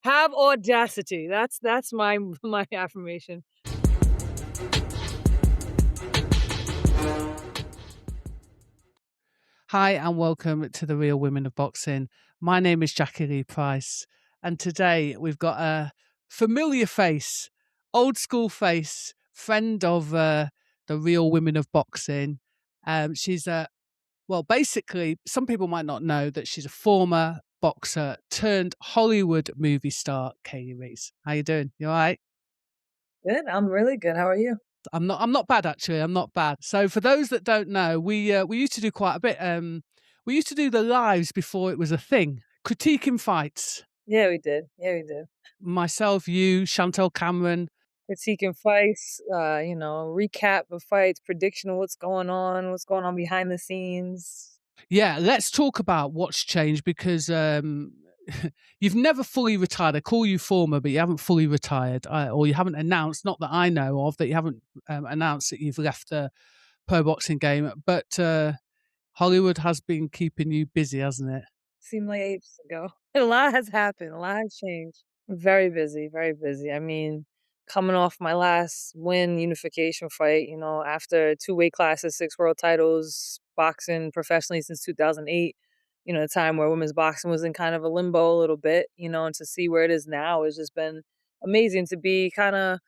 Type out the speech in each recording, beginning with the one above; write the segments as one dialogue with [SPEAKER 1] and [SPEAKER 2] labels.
[SPEAKER 1] Have audacity. That's my my affirmation.
[SPEAKER 2] Hi, and welcome to the Real Women of Boxing. My name is Jacqui-Lee Pryce, and today we've got a familiar face, old school face, friend of the Real Women of Boxing. She's basically, some people might not know that she's a former boxer turned Hollywood movie star, Kaylee Reis. How you doing? You all right?
[SPEAKER 1] Good, I'm really good. How are you?
[SPEAKER 2] I'm not bad actually. I'm not bad. So for those that don't know, we used to do quite a bit. We used to do the lives before it was a thing, critiquing fights.
[SPEAKER 1] Yeah, we did. Yeah, we did.
[SPEAKER 2] Myself, you, Chantel Cameron.
[SPEAKER 1] Critiquing fights, recap of fights, prediction of what's going on behind the scenes.
[SPEAKER 2] Yeah, let's talk about what's changed because you've never fully retired. I call you former, but you haven't fully retired, or you haven't announced. Not that I know of that you haven't announced that you've left the pro boxing game, but Hollywood has been keeping you busy, hasn't it?
[SPEAKER 1] Seemed like ages ago. A lot has happened. A lot has changed. Very busy, very busy. I mean, coming off my last win unification fight, after two weight classes, six world titles, boxing professionally since 2008, a time where women's boxing was in kind of a limbo a little bit, and to see where it is now has just been amazing to be kind of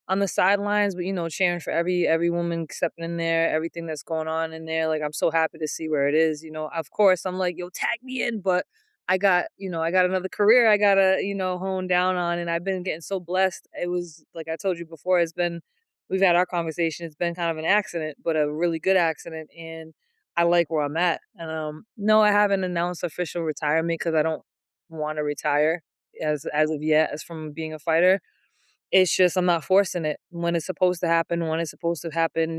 [SPEAKER 1] on the sidelines, but cheering for every woman stepping in there, everything that's going on in there. Like I'm so happy to see where it is. Of course I'm like, yo, tag me in, but I got another career I gotta, hone down on. And I've been getting so blessed. It was like I told you before, we've had our conversation, it's been kind of an accident, but a really good accident. And I like where I'm at. And no, I haven't announced official retirement because I don't want to retire as of yet, as from being a fighter. It's just I'm not forcing it. When it's supposed to happen,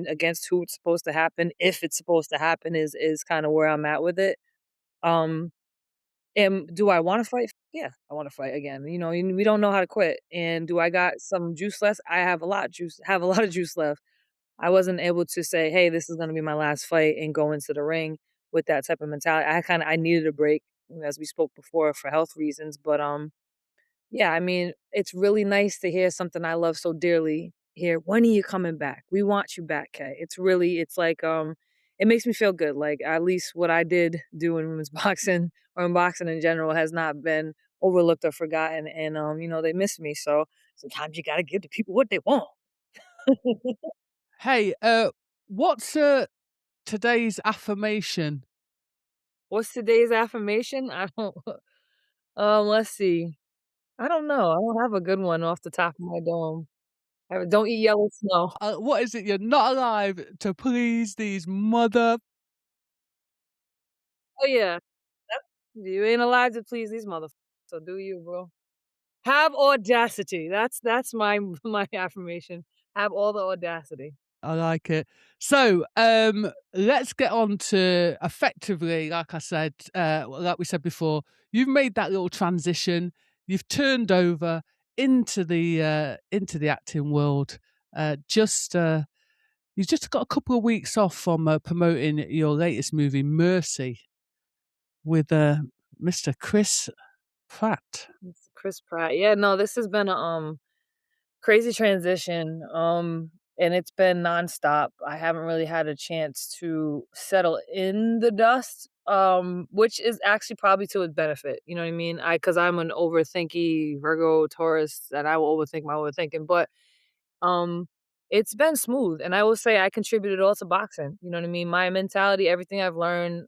[SPEAKER 1] against who it's supposed to happen, if it's supposed to happen is kind of where I'm at with it. Um, and do I wanna fight? Yeah, I wanna fight again. We don't know how to quit. And do I got some juice left? I have a lot of juice left. I wasn't able to say, "Hey, this is gonna be my last fight," and go into the ring with that type of mentality. I needed a break, as we spoke before, for health reasons, but, yeah, I mean, it's really nice to hear something I love so dearly here. "When are you coming back? We want you back, Kay." It's like, it makes me feel good, like, at least what I did do in women's boxing or in boxing in general has not been overlooked or forgotten, and, they miss me, so sometimes you gotta give the people what they want.
[SPEAKER 2] Hey, what's today's affirmation?
[SPEAKER 1] What's today's affirmation? I don't let's see. I don't know. I don't have a good one off the top of my dome. Don't eat yellow snow.
[SPEAKER 2] What is it? You're not alive to please these mother.
[SPEAKER 1] Oh, yeah. Yep. You ain't allowed to please these motherfuckers, so do you, bro. Have audacity. That's my my affirmation. Have all the audacity.
[SPEAKER 2] I like it. So, let's get on to effectively, like I said, like we said before, you've made that little transition. You've turned over into the acting world. Just you've just got a couple of weeks off from promoting your latest movie, Mercy, with Mr. Chris Pratt.
[SPEAKER 1] It's Chris Pratt. Yeah, no, this has been a crazy transition. And it's been nonstop. I haven't really had a chance to settle in the dust. Which is actually probably to its benefit. You know what I mean? Because I'm an overthinky Virgo Taurus, and I will overthink my overthinking. But Um, it's been smooth, and I will say I contributed all to boxing. You know what I mean? My mentality, everything I've learned,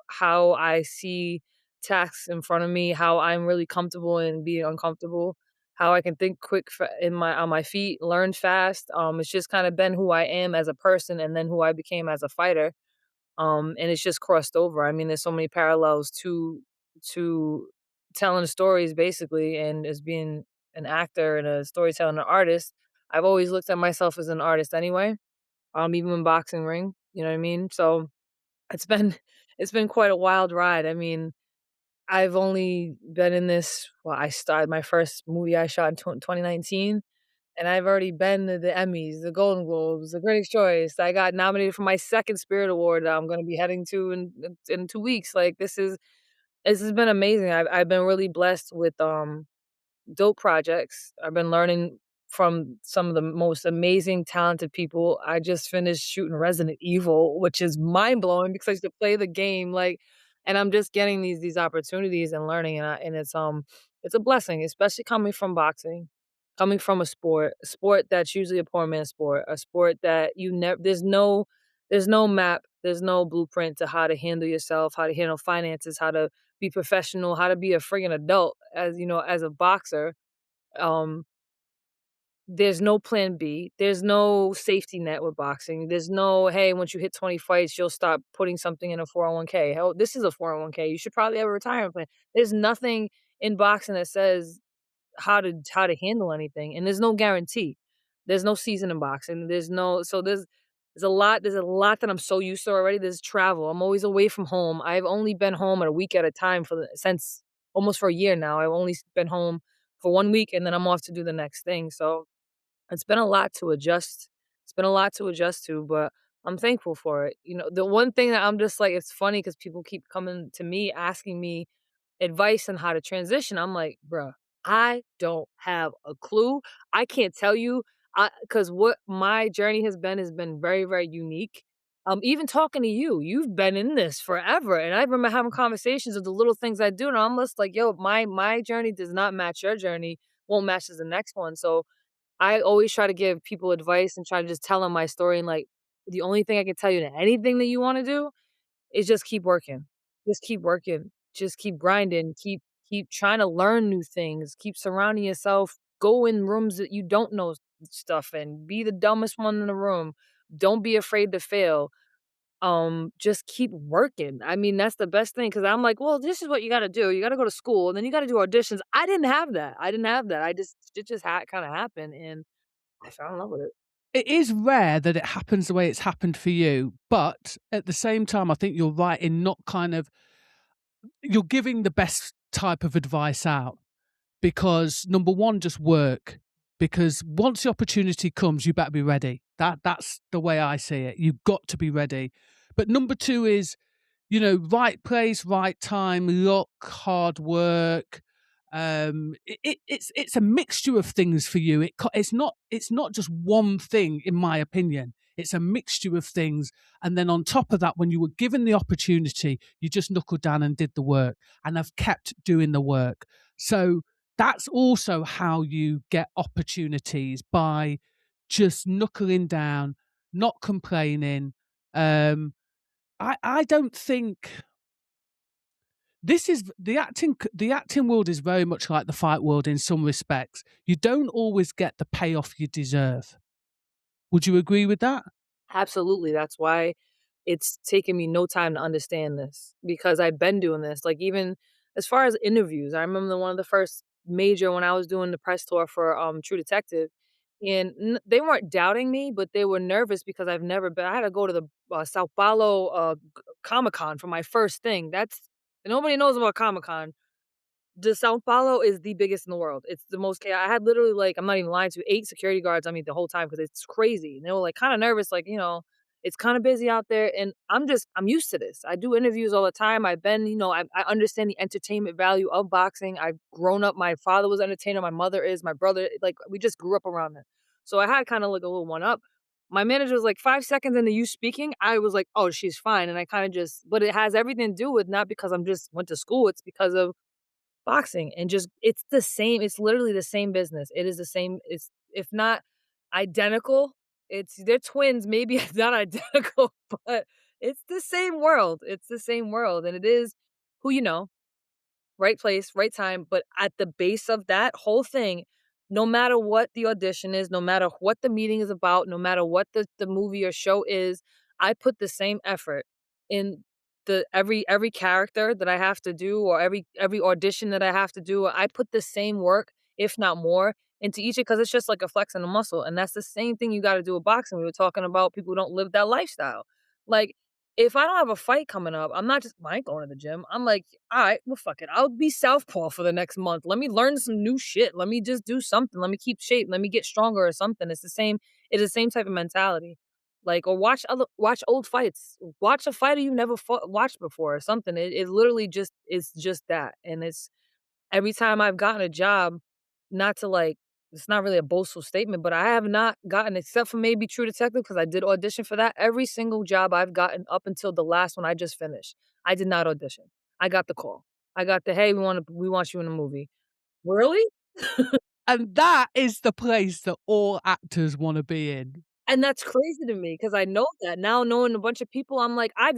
[SPEAKER 1] how I see tasks in front of me, how I'm really comfortable in being uncomfortable, how I can think quick in my on my feet, learn fast. It's just kind of been who I am as a person, and then who I became as a fighter. And it's just crossed over. I mean, there's so many parallels to telling stories basically, and as being an actor and a storyteller and an artist. I've always looked at myself as an artist anyway. Even in boxing ring, you know what I mean? So it's been it's been quite a wild ride. I mean, I've only been in this. Well, I started my first movie I shot in 2019, and I've already been to the Emmys, the Golden Globes, the Critics' Choice. I got nominated for my second Spirit Award that I'm gonna be heading to in 2 weeks. Like, this has been amazing. I've been really blessed with, dope projects. I've been learning from some of the most amazing, talented people. I just finished shooting Resident Evil, which is mind blowing because I used to play the game, like, and I'm just getting these opportunities and learning, and it's a blessing, especially coming from boxing, coming from a sport that's usually a poor man's sport, a sport that you never there's no map, there's no blueprint to how to handle yourself, how to handle finances, how to be professional, how to be a friggin' adult as, you know, as a boxer. Um, there's no plan B. There's no safety net with boxing. There's no, hey, once you hit 20 fights, you'll stop putting something in a 401k. Hell, this is a 401k. You should probably have a retirement plan. There's nothing in boxing that says how to handle anything, and there's no guarantee. There's no season in boxing. There's a lot that I'm so used to already. There's travel. I'm always away from home. I've only been home at a week at a time since almost for a year now. I've only been home for 1 week and then I'm off to do the next thing. So it's been a lot to adjust. It's been a lot to adjust to, but I'm thankful for it. You know, the one thing that I'm just like, it's funny because people keep coming to me asking me advice on how to transition. I'm like, bruh, I don't have a clue. I can't tell you because what my journey has been very, very unique. Even talking to you, you've been in this forever. And I remember having conversations of the little things I do. And I'm just like, yo, my journey does not match your journey, won't match the next one. So I always try to give people advice and try to just tell them my story. And like, the only thing I can tell you to anything that you want to do is just keep working. Just keep working. Just keep grinding. Keep trying to learn new things. Keep surrounding yourself. Go in rooms that you don't know stuff in. Be the dumbest one in the room. Don't be afraid to fail. Just keep working. I mean, that's the best thing because I'm like, well, this is what you got to do. You got to go to school and then you got to do auditions. I didn't have that. I didn't have that. It just kind of happened and I fell in love with it.
[SPEAKER 2] It is rare that it happens the way it's happened for you, but at the same time, I think you're right in not kind of you're giving the best type of advice out because number one, just work. Because once the opportunity comes, you better be ready. That's the way I see it. You've got to be ready. But number two is, you know, right place, right time, luck, hard work. It's a mixture of things for you. It's not just one thing, in my opinion. It's a mixture of things, and then on top of that, when you were given the opportunity, you just knuckled down and did the work, and have kept doing the work. So that's also how you get opportunities by just knuckling down, not complaining. Um, I don't think this is the acting world is very much like the fight world in some respects. You don't always get the payoff you deserve. Would you agree with that?
[SPEAKER 1] Absolutely. That's why it's taken me no time to understand this because I've been doing this. Like even as far as interviews, I remember one of the first major when I was doing the press tour for True Detective, and they weren't doubting me, but they were nervous because I've never been. I had to go to the Sao Paulo Comic Con for my first thing. That's nobody knows about Comic Con. The São Paulo is the biggest in the world. It's the most I had literally, like, I'm not even lying to you, 8 security guards on me the whole time because it's crazy, and they were, like, kinda nervous, like, you know, "It's kinda busy out there," and I'm used to this. I do interviews all the time. I've been you know, I understand the entertainment value of boxing. I've grown up my father was an entertainer, my mother is, my brother like, we just grew up around it. So I had kinda, like, a little one up. My manager was like, "5 seconds into you speaking," I was like, "Oh, she's fine," and I kinda just but it has everything to do with not because I'm just went to school, it's because of boxing and just it's the same it's literally the same business. It is the same it's if not identical, they're twins, maybe it's not identical, but it's the same world. It's the same world, and it is who you know. Right place, right time, but at the base of that whole thing, no matter what the audition is, no matter what the meeting is about, no matter what the movie or show is, I put the same effort in the every character that I have to do or every audition that I have to do. I put the same work, if not more, into each because it's just like a flex in a muscle. And that's the same thing you gotta do with boxing. We were talking about people who don't live that lifestyle. Like if I don't have a fight coming up, I'm not just I ain't going to the gym. I'm like, all right, well, fuck it. I'll be southpaw for the next month. Let me learn some new shit. Let me just do something. Let me keep shape. Let me get stronger or something. It's the same. It's the same type of mentality. Like, or watch old fights. Watch a fighter you never watched before or something. It literally just is just that. And it's every time I've gotten a job. not to like, it's not really a boastful statement, but I have not gotten, except for maybe True Detective, because I did audition for that. Every single job I've gotten up until the last one I just finished, I did not audition. I got the call. I got the, "Hey, we want you in a movie." Really?
[SPEAKER 2] And that is the place that all actors wanna be in.
[SPEAKER 1] And that's crazy to me because I know that. Now knowing a bunch of people, I'm like, I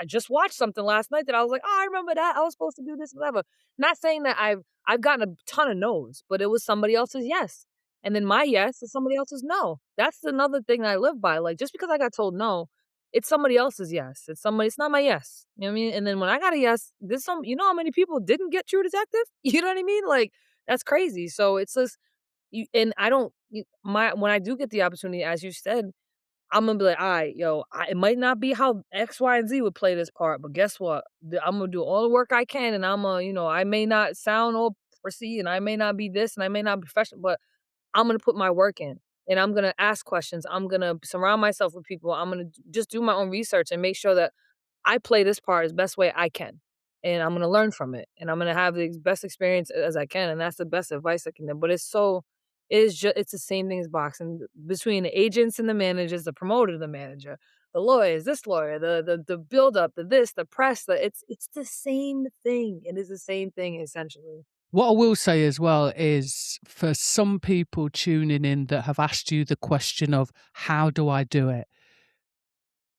[SPEAKER 1] just watched something last night that I was like, "Oh, I remember that. I was supposed to do this, whatever." Not saying that I've gotten a ton of no's, but it was somebody else's yes. And then my yes is somebody else's no. That's another thing that I live by. Like, just because I got told no, it's somebody else's yes. It's not my yes. You know what I mean? And then when I got a yes, there's some, you know how many people didn't get True Detective? You know what I mean? Like, that's crazy. So it's just, you, and I don't you my when I do get the opportunity, as you said, I'm gonna be like, "Alright, yo, it might not be how X, Y, and Z would play this part, but guess what? I'm gonna do all the work I can, and I may not sound all prissy, and I may not be this, and I may not be professional, but I'm gonna put my work in, and I'm gonna ask questions. I'm gonna surround myself with people. I'm gonna just do my own research and make sure that I play this part as best way I can, and I'm gonna learn from it, and I'm gonna have the best experience as I can, and that's the best advice I can give. But it's the same thing as boxing between the agents and the managers, the promoter, the manager, the lawyers, this lawyer, the build up, the this, the press, it's the same thing. It is the same thing essentially.
[SPEAKER 2] What I will say as well is for some people tuning in that have asked you the question of, "How do I do it?"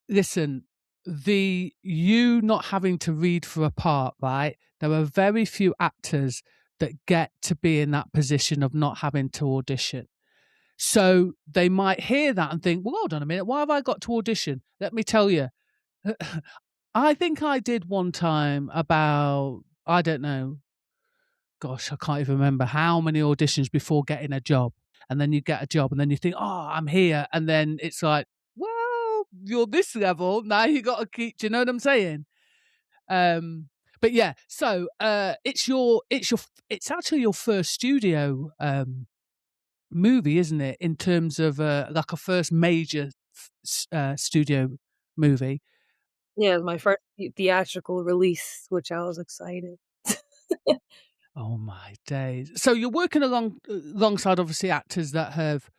[SPEAKER 2] Listen, the you not having to read for a part, right? There are very few actors that get to be in that position of not having to audition. So they might hear that and think, "Well, hold on a minute, why have I got to audition?" Let me tell you, I think I did one time about, I don't know, gosh, I can't even remember how many auditions before getting a job. And then you get a job and then you think, "Oh, I'm here." And then it's like, "Well, you're this level, now you gotta keep," do you know what I'm saying? Um, but yeah, so, it's actually your first studio, movie, isn't it? In terms of, like a first major studio movie.
[SPEAKER 1] Yeah, it was my first theatrical release, which I was excited.
[SPEAKER 2] Oh my days. So you're working alongside obviously actors that have,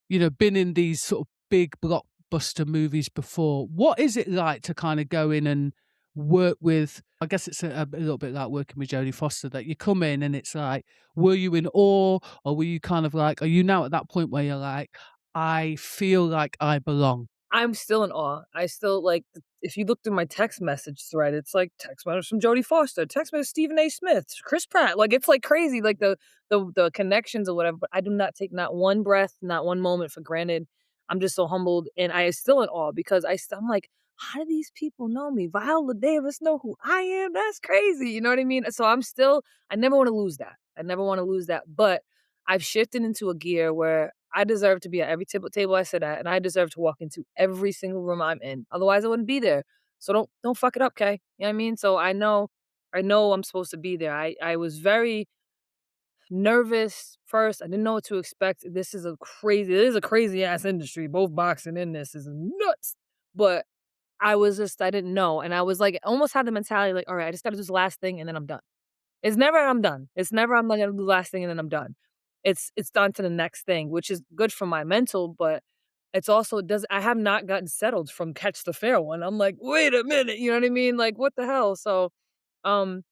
[SPEAKER 2] been in these sort of big blockbuster movies before. What is it like to kind of go in and work with, I guess it's a little bit like working with Jodie Foster, that you come in and it's like, were you in awe, or were you kind of like, are you now at that point where you're like, I feel like I belong?
[SPEAKER 1] I'm still in awe. I still like, if you look through my text message thread, it's like text message from Jodie Foster, text message Stephen A. Smith, Chris Pratt. Like, it's like crazy, like the connections or whatever. But I do not take not one breath, not one moment for granted. I'm just so humbled, and I am still in awe because I'm like, how do these people know me? Viola Davis know who I am. That's crazy. You know what I mean? So I never want to lose that. I never want to lose that. But I've shifted into a gear where I deserve to be at every table I sit at, and I deserve to walk into every single room I'm in. Otherwise, I wouldn't be there. So don't fuck it up, Kay. You know what I mean? So I know I'm supposed to be there. I was very nervous first. I didn't know what to expect. It is a crazy ass industry. Both boxing in this is nuts. But I didn't know. And I was like, almost had the mentality like, all right, I just gotta do this last thing and then I'm done. It's never I'm done. It's never I'm gonna do the last thing and then I'm done. It's done to the next thing, which is good for my mental, but it's also it does I have not gotten settled from Catch the Fair one. I'm like, wait a minute, you know what I mean? Like, what the hell? So um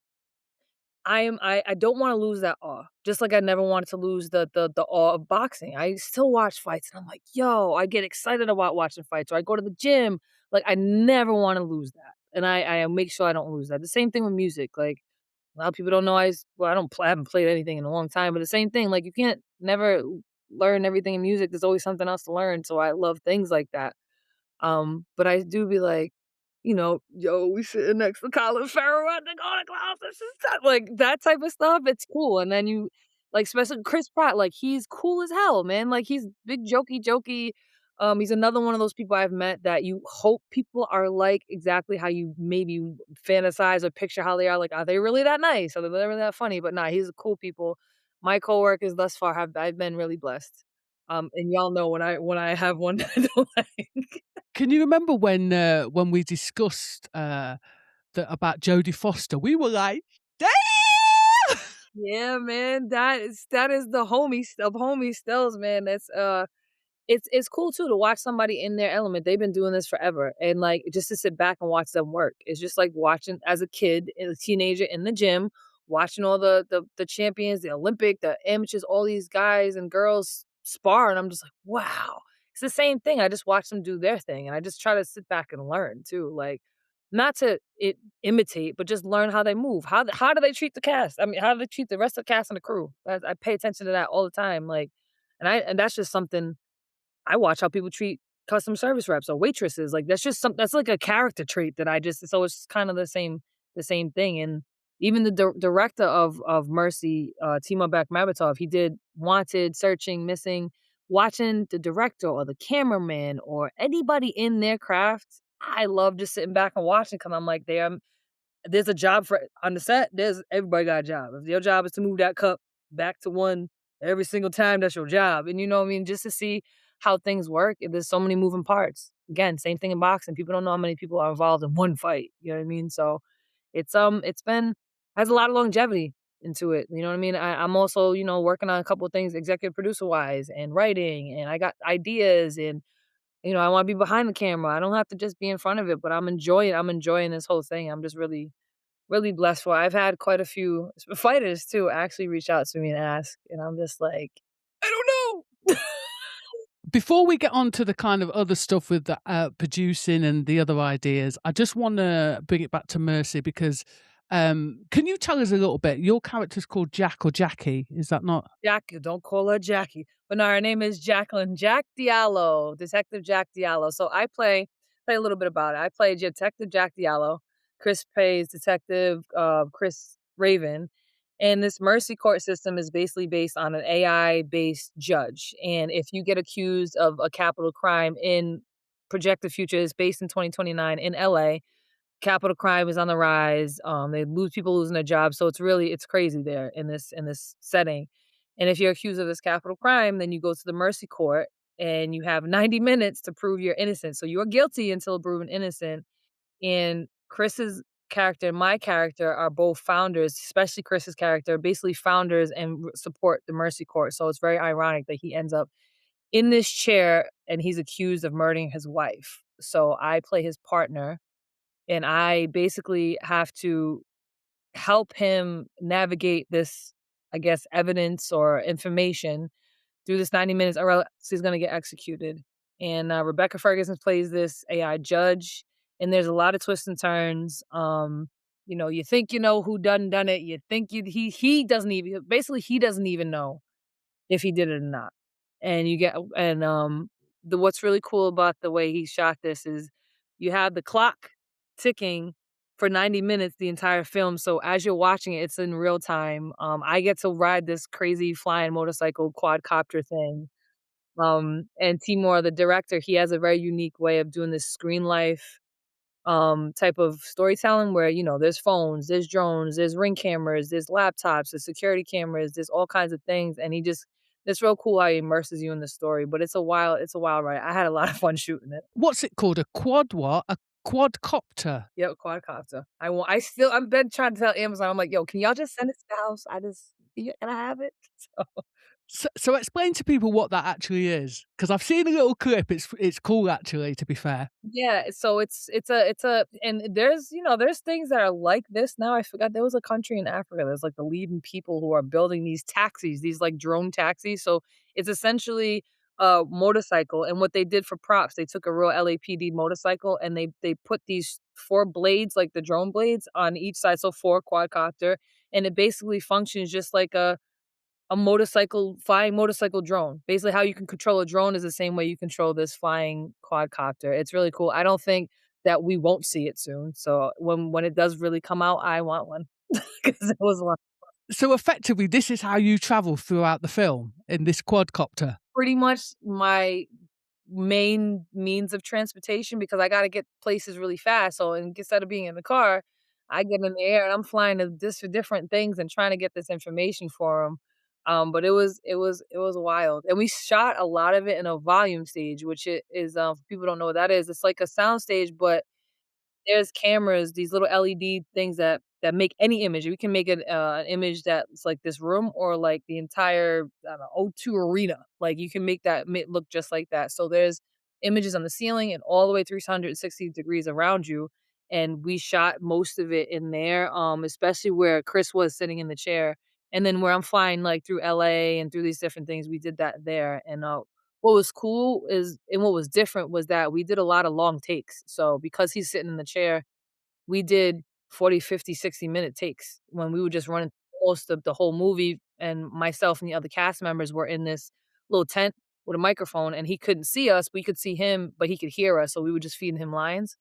[SPEAKER 1] I don't wanna lose that awe, just like I never wanted to lose the awe of boxing. I still watch fights and I'm like, "Yo," I get excited about watching fights, or I go to the gym, like, I never wanna lose that, and I make sure I don't lose that. The same thing with music, like, a lot of people don't know I haven't played anything in a long time, but the same thing, like, you can't never learn everything in music, there's always something else to learn, so I love things like that. But I do be like, "Yo, we sitting next to Colin Farrell at the Golden Globes, this is that," like, that type of stuff, it's cool, and then especially Chris Pratt, like, he's cool as hell, man, like, he's big jokey, he's another one of those people I've met that you hope people are like exactly how you maybe fantasize or picture how they are, like, are they really that nice? Are they really that funny? But nah, he's a cool people. My coworkers thus far I've been really blessed. And y'all know when I have one that I don't like.
[SPEAKER 2] Can you remember when we discussed, about Jodie Foster? We were like, "Damn!"
[SPEAKER 1] Yeah, man, that is the homies of homie stills, man. It's cool too to watch somebody in their element. They've been doing this forever, and, like, just to sit back and watch them work. It's just like watching as a kid and a teenager in the gym, watching all the champions, the Olympic, the amateurs, all these guys and girls spar, and I'm just like, "Wow." It's the same thing. I just watch them do their thing, and I just try to sit back and learn too, like, not to imitate, but just learn how they move. How do they treat the cast? I mean, how do they treat the rest of the cast and the crew? I pay attention to that all the time, like, and that's just something I watch how people treat customer service reps or waitresses, like, that's like a character trait that I just so it's kind of the same thing, and even the director of Mercy, Timur Bekmambetov, he did Wanted, Searching, Missing. Watching the director or the cameraman or anybody in their craft, I love just sitting back and watching because 'cause I'm like, there's a job for on the set, there's everybody got a job. If your job is to move that cup back to one every single time, that's your job. And you know what I mean? Just to see how things work, there's so many moving parts. Again, same thing in boxing. People don't know how many people are involved in one fight. You know what I mean? So it's been has a lot of longevity into it. You know what I mean? I'm also, working on a couple of things executive producer wise and writing, and I got ideas, and I want to be behind the camera. I don't have to just be in front of it, but I'm enjoying this whole thing. I'm just really really blessed for. I've had quite a few fighters too actually reach out to me and ask, and I'm just like, I don't know.
[SPEAKER 2] Before we get on to the kind of other stuff with the producing and the other ideas, I just want to bring it back to Mercy because can you tell us a little bit? Your character's called Jack or Jackie, is that not?
[SPEAKER 1] Jackie, don't call her Jackie. But no, her name is Jacqueline Jack Diallo, Detective Jack Diallo. So I play a little bit about it. I play Detective Jack Diallo. Chris plays Detective Chris Raven. And this mercy court system is basically based on an AI based judge. And if you get accused of a capital crime in projected future, is based in 2029 in LA. Capital crime is on the rise. They lose people losing their jobs, so it's crazy there in this setting. And if you're accused of this capital crime, then you go to the mercy court and you have 90 minutes to prove you're innocent. So you're guilty until proven innocent. And Chris's character and my character are both founders, especially Chris's character, basically founders and support the mercy court. So it's very ironic that he ends up in this chair and he's accused of murdering his wife. So I play his partner and I basically have to help him navigate this, I guess, evidence or information through this 90 minutes, or else he's gonna get executed. And Rebecca Ferguson plays this AI judge, and there's a lot of twists and turns. You think you know who done it. You think he doesn't even he doesn't even know if he did it or not. And you get and the what's really cool about the way he shot this is you have the clock ticking for 90 minutes the entire film. So as you're watching it, it's in real time. I get to ride this crazy flying motorcycle quadcopter thing. And Timur, the director, he has a very unique way of doing this screen life type of storytelling where there's phones, there's drones, there's ring cameras, there's laptops, there's security cameras, there's all kinds of things, and it's real cool how he immerses you in the story. But it's a wild ride. I had a lot of fun shooting it.
[SPEAKER 2] What's it called? A quad what? A quadcopter.
[SPEAKER 1] Yep, quadcopter. I've been trying to tell Amazon. I'm like, yo, can y'all just send it to the house? Can I have it? So
[SPEAKER 2] So explain to people what that actually is, because I've seen a little clip. It's cool actually, to be fair.
[SPEAKER 1] yeah, so it's a and there's things that are like this now. I forgot there was a country in Africa that's like the leading people who are building these taxis, these like drone taxis. So it's essentially a motorcycle, and what they did for props, they took a real LAPD motorcycle and they put these four blades, like the drone blades, on each side, so four quadcopter, and it basically functions just like a flying motorcycle drone. Basically, how you can control a drone is the same way you control this flying quadcopter. It's really cool. I don't think that we won't see it soon. So when it does really come out, I want one because it was one.
[SPEAKER 2] So effectively, this is how you travel throughout the film in this quadcopter.
[SPEAKER 1] Pretty much my main means of transportation because I gotta get places really fast. So instead of being in the car, I get in the air and I'm flying to this for different things and trying to get this information for them. But it was wild, and we shot a lot of it in a volume stage, which it is. For people don't know what that is. It's like a sound stage, but there's cameras, these little LED things that make any image. We can make an image that's like this room or like the entire, I don't know, O2 Arena. Like, you can make that look just like that. So there's images on the ceiling and all the way 360 degrees around you, and we shot most of it in there, especially where Chris was sitting in the chair, and then where I'm flying, like, through LA and through these different things, we did that there, and, what was cool is and what was different was that we did a lot of long takes. So because he's sitting in the chair, we did 40, 50, 60-minute takes when we would just run most of the whole movie, and myself and the other cast members were in this little tent with a microphone, and he couldn't see us, we could see him, but he could hear us, so we were just feeding him lines.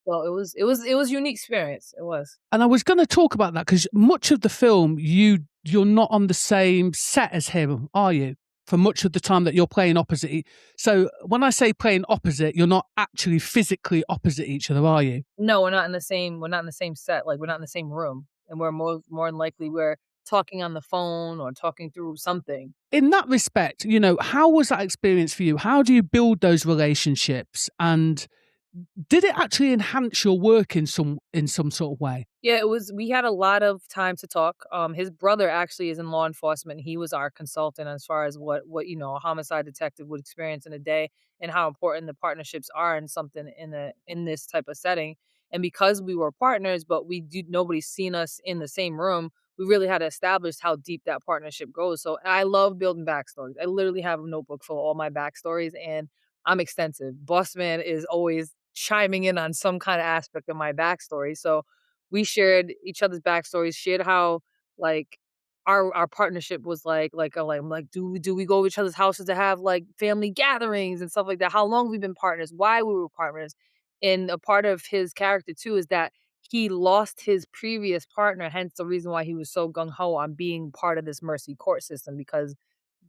[SPEAKER 1] Well, it was a unique experience, it was.
[SPEAKER 2] And I was gonna talk about that because much of the film, you're not on the same set as him, are you? For much of the time that you're playing opposite so when I say playing opposite, you're not actually physically opposite each other, are you?
[SPEAKER 1] No, we're not in the same set, like, we're not in the same room, and we're more than likely we're talking on the phone or talking through something.
[SPEAKER 2] In that respect, how was that experience for you? How do you build those relationships? And did it actually enhance your work in some sort of way?
[SPEAKER 1] Yeah, we had a lot of time to talk. His brother actually is in law enforcement. He was our consultant as far as what a homicide detective would experience in a day and how important the partnerships are in something in this type of setting. And because we were partners, but nobody's seen us in the same room, we really had to establish how deep that partnership goes. So I love building backstories. I literally have a notebook full of all my backstories, and I'm extensive. Bossman is always chiming in on some kind of aspect of my backstory. So we shared each other's backstories, shared how, like, our partnership was like, do we go to each other's houses to have, like, family gatherings and stuff like that? How long we've been partners, why we were partners. And a part of his character too is that he lost his previous partner, hence the reason why he was so gung ho on being part of this mercy court system, because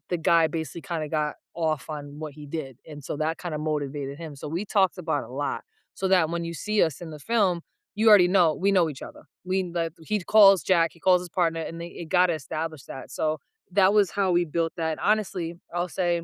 [SPEAKER 1] the guy basically kinda got off on what he did, and so that kinda motivated him. So we talked about a lot, so that when you see us in the film, you already know we know each other. He calls Jack, he calls his partner, and it gotta establish that. So that was how we built that. Honestly, I'll say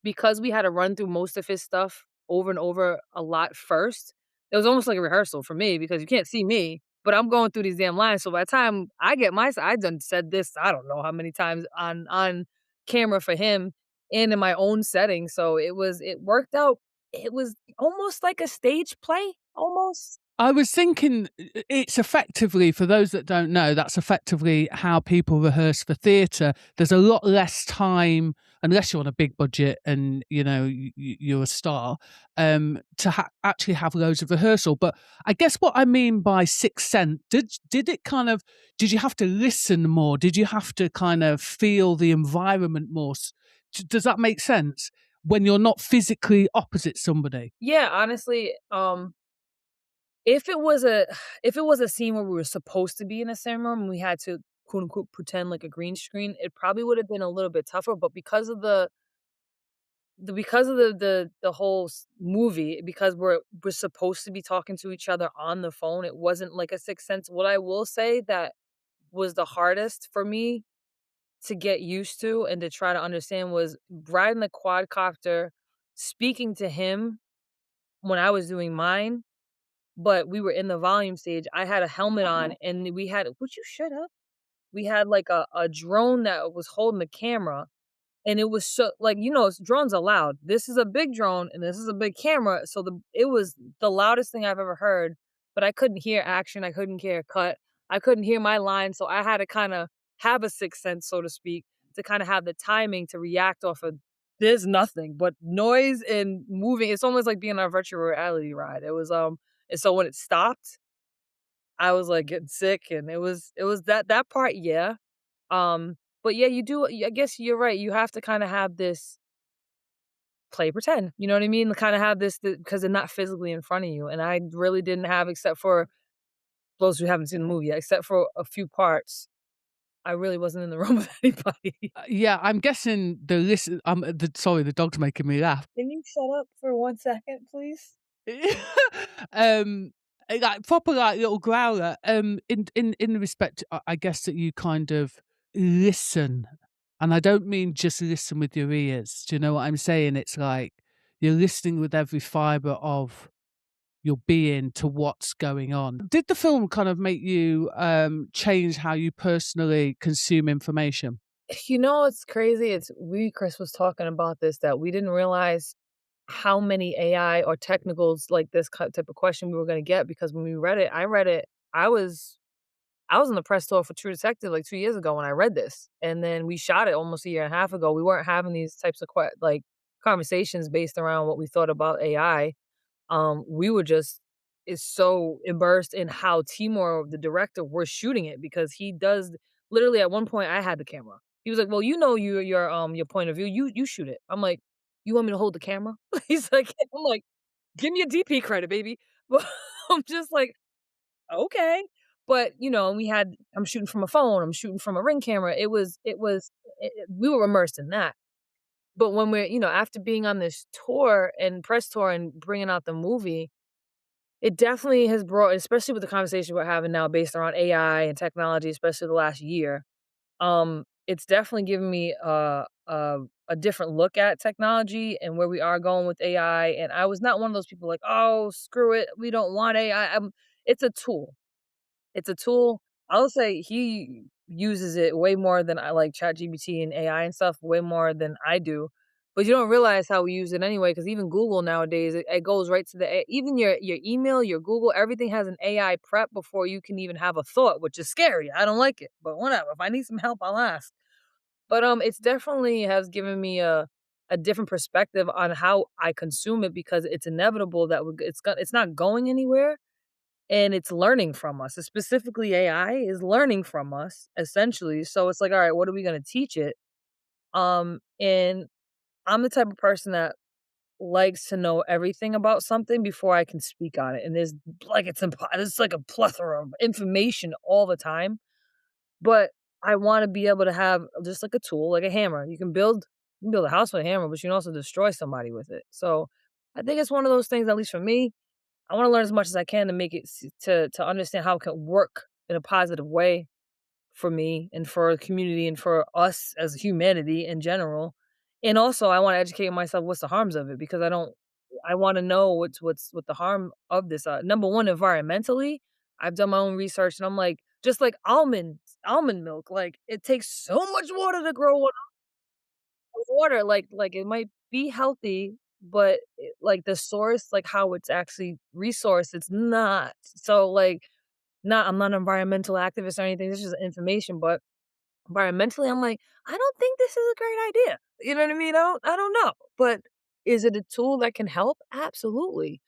[SPEAKER 1] because we had to run through most of his stuff over and over a lot first, it was almost like a rehearsal for me because you can't see me, but I'm going through these damn lines. So by the time I get my I done said this, I don't know how many times on camera for him and in my own setting. So it worked out. It was almost like a stage play, almost.
[SPEAKER 2] I was thinking it's effectively, for those that don't know, that's effectively how people rehearse for theatre. There's a lot less time, unless you're on a big budget and you're a star, to actually have loads of rehearsal. But I guess what I mean by Sixth Sense, did it kind of, did you have to listen more? Did you have to kind of feel the environment more? Does that make sense when you're not physically opposite somebody?
[SPEAKER 1] Yeah, honestly, if it was a if it was a scene where we were supposed to be in the same room and we had to quote unquote pretend like a green screen, it probably would have been a little bit tougher. But because of the whole movie, because we're supposed to be talking to each other on the phone, it wasn't like a sixth sense. What I will say that was the hardest for me to get used to and to try to understand was riding the quadcopter, speaking to him when I was doing mine, but we were in the volume stage. I had a helmet on and we had would you shut up? We had like a drone that was holding the camera, and it was so like, drones are loud. This is a big drone and this is a big camera. So it was the loudest thing I've ever heard, but I couldn't hear action. I couldn't hear cut. I couldn't hear my line. So I had to kind of have a sixth sense, so to speak, to kind of have the timing to react off of there's nothing but noise and moving. It's almost like being on a virtual reality ride. And so when it stopped, I was like getting sick, and it was that part, yeah. But yeah, you do I guess you're right, you have to kinda have this play pretend, you know what I mean? Kinda have this because they're not physically in front of you, and I really didn't have except for those who haven't seen the movie yet, except for a few parts, I really wasn't in the room with anybody.
[SPEAKER 2] Yeah, I'm guessing the listen. Sorry, the dog's making me laugh.
[SPEAKER 1] Can you shut up for 1 second, please?
[SPEAKER 2] um, like proper like little growler. In respect, I guess that you kind of listen, and I don't mean just listen with your ears. Do you know what I'm saying? It's like you're listening with every fiber of your being to what's going on. Did the film kind of make you change how you personally consume information?
[SPEAKER 1] You know, it's crazy. Chris was talking about this, that we didn't realize how many AI or technicals like this type of question we were going to get, because when we read it, I read it. I was I was in the press tour for True Detective like 2 years ago when I read this, and then we shot it almost a year and a half ago. We weren't having these types of like conversations based around what we thought about AI. We were just is so immersed in how Timur, the director, was shooting it, because he does literally at one point I had the camera. He was like, "Well, you know your point of view. You shoot it." I'm like, "You want me to hold the camera?" He's like, I'm like, "Give me a DP credit, baby." But I'm just like, "Okay." But, I'm shooting from a phone, I'm shooting from a Ring camera. We were immersed in that. But when after being on this tour and press tour and bringing out the movie, it definitely has brought, especially with the conversation we're having now based around AI and technology, especially the last year, it's definitely given me a different look at technology and where we are going with AI, and I was not one of those people like, "Oh, screw it, we don't want AI." It's a tool. It's a tool. I'll say he uses it way more than I, like ChatGPT and AI and stuff, way more than I do. But you don't realize how we use it anyway, because even Google nowadays, it goes right to even your email, your Google, everything has an AI prep before you can even have a thought, which is scary. I don't like it, but whatever. If I need some help, I'll ask. But it's definitely has given me a different perspective on how I consume it, because it's inevitable that it's not going anywhere, and it's learning from us. Specifically, AI is learning from us essentially. So it's like, all right, what are we going to teach it? And I'm the type of person that likes to know everything about something before I can speak on it. And there's like a plethora of information all the time, but I want to be able to have just like a tool, like a hammer. You can build a house with a hammer, but you can also destroy somebody with it. So I think it's one of those things, at least for me, I wanna learn as much as I can to make it to understand how it can work in a positive way for me and for the community and for us as humanity in general. And also, I wanna educate myself what's the harms of it, because I wanna know what the harm of this are. Number 1, environmentally, I've done my own research, and I'm like, just like almond milk, like, it takes so much water to grow water, like, it might be healthy, but like, the source, like, how it's actually resourced, it's not. So, like, I'm not an environmental activist or anything, this is just information, but environmentally, I'm like, "I don't think this is a great idea." You know what I mean? I don't know, but is it a tool that can help? Absolutely.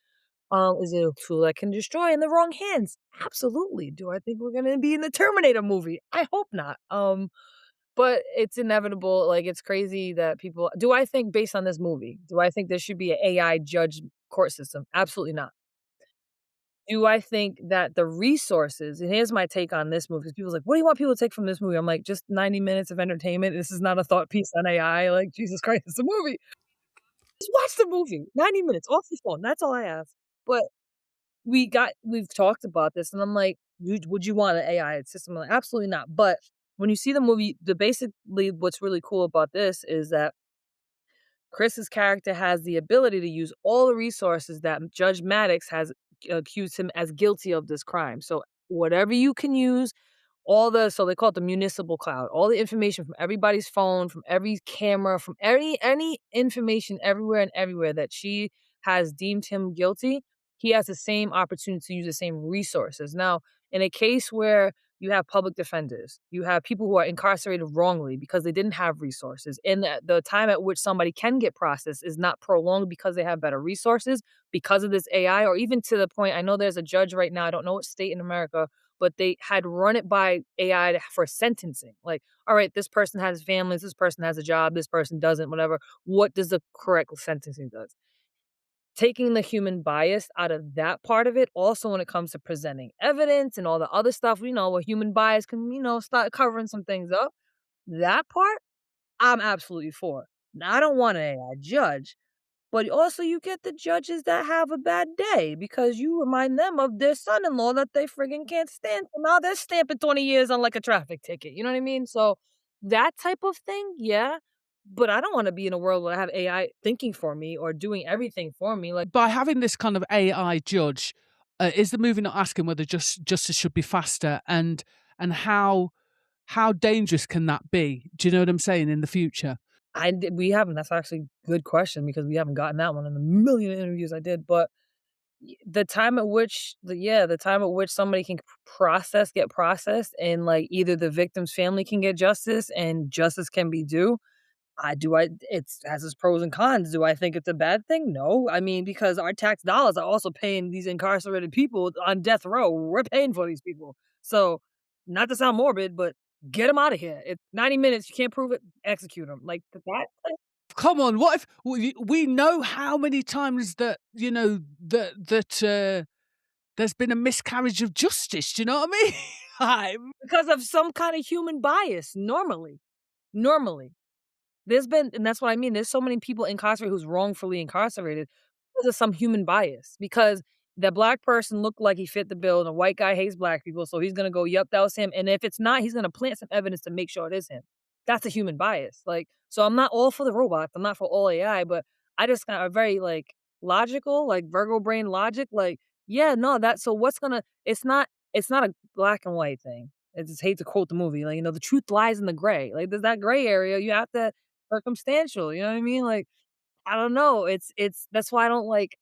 [SPEAKER 1] Is it a tool that can destroy in the wrong hands? Absolutely. Do I think we're gonna be in the Terminator movie? I hope not. But it's inevitable, like, it's crazy that people do I think based on this movie, do I think there should be an AI judge court system? Absolutely not. Do I think that the resources, and here's my take on this movie, 'cause people's like, "What do you want people to take from this movie?" I'm like, "Just 90 minutes of entertainment. This is not a thought piece on AI, like, Jesus Christ, it's a movie. Just watch the movie, 90 minutes off your phone, that's all I ask." But we've talked about this, and I'm like, Would you want an AI system?" I'm like, "Absolutely not." But when you see the movie, the basically what's really cool about this is that Chris's character has the ability to use all the resources that Judge Maddox has accused him as guilty of this crime. So whatever you can use, so they call it the municipal cloud, all the information from everybody's phone, from every camera, from any information everywhere and everywhere that she has deemed him guilty, he has the same opportunity to use the same resources. Now, in a case where you have public defenders, you have people who are incarcerated wrongly because they didn't have resources, and the time at which somebody can get processed is not prolonged because they have better resources because of this AI, or even to the point, I know there's a judge right now, I don't know what state in America, but they had run it by AI for sentencing. Like, all right, this person has families, this person has a job, this person doesn't, whatever. What does the correct sentencing does? Taking the human bias out of that part of it, also when it comes to presenting evidence and all the other stuff, where human bias can, start covering some things up. That part, I'm absolutely for. Now, I don't want an AI judge, but also you get the judges that have a bad day because you remind them of their son-in-law that they friggin' can't stand. So now they're stamping 20 years on like a traffic ticket. You know what I mean? So that type of thing, yeah. but I don't wanna be in a world where I have AI thinking for me or doing everything for me, like,
[SPEAKER 2] By having this kind of AI judge, is the movie not asking whether justice should be faster, and how dangerous can that be? Do you know what I'm saying, in the future?
[SPEAKER 1] we haven't that's actually a good question because we haven't gotten that one in the million interviews I did, but the time at which the time at which somebody can get processed and, like, either the victim's family can get justice and justice can be due. I it's has its pros and cons. Do I think it's a bad thing? No. I mean, because our tax dollars are also paying these incarcerated people on death row. We're paying for these people. So, not to sound morbid, but get them out of here. It's 90 minutes, you can't prove it, execute them. Like,
[SPEAKER 2] Come on, what if we know how many times that, there's been a miscarriage of justice, do you know what I mean? I'm
[SPEAKER 1] because of some kind of human bias, normally. Normally. There's been and that's what I mean, there's so many people incarcerated who's wrongfully incarcerated because of some human bias, because the black person looked like he fit the bill and the white guy hates black people, so he's gonna go, "Yep, that was him," and if it's not, he's gonna plant some evidence to make sure it is him. That's a human bias, like, so I'm not all for the robots, I'm not for all AI, but I just got a very, like, logical, like, Virgo brain logic, like, yeah, no, that so what's gonna it's not a black and white thing. I just hate to quote the movie, like, the truth lies in the gray, like, there's that gray area, you have to circumstantial, you know what I mean? Like, I don't know, it's that's why I don't, like,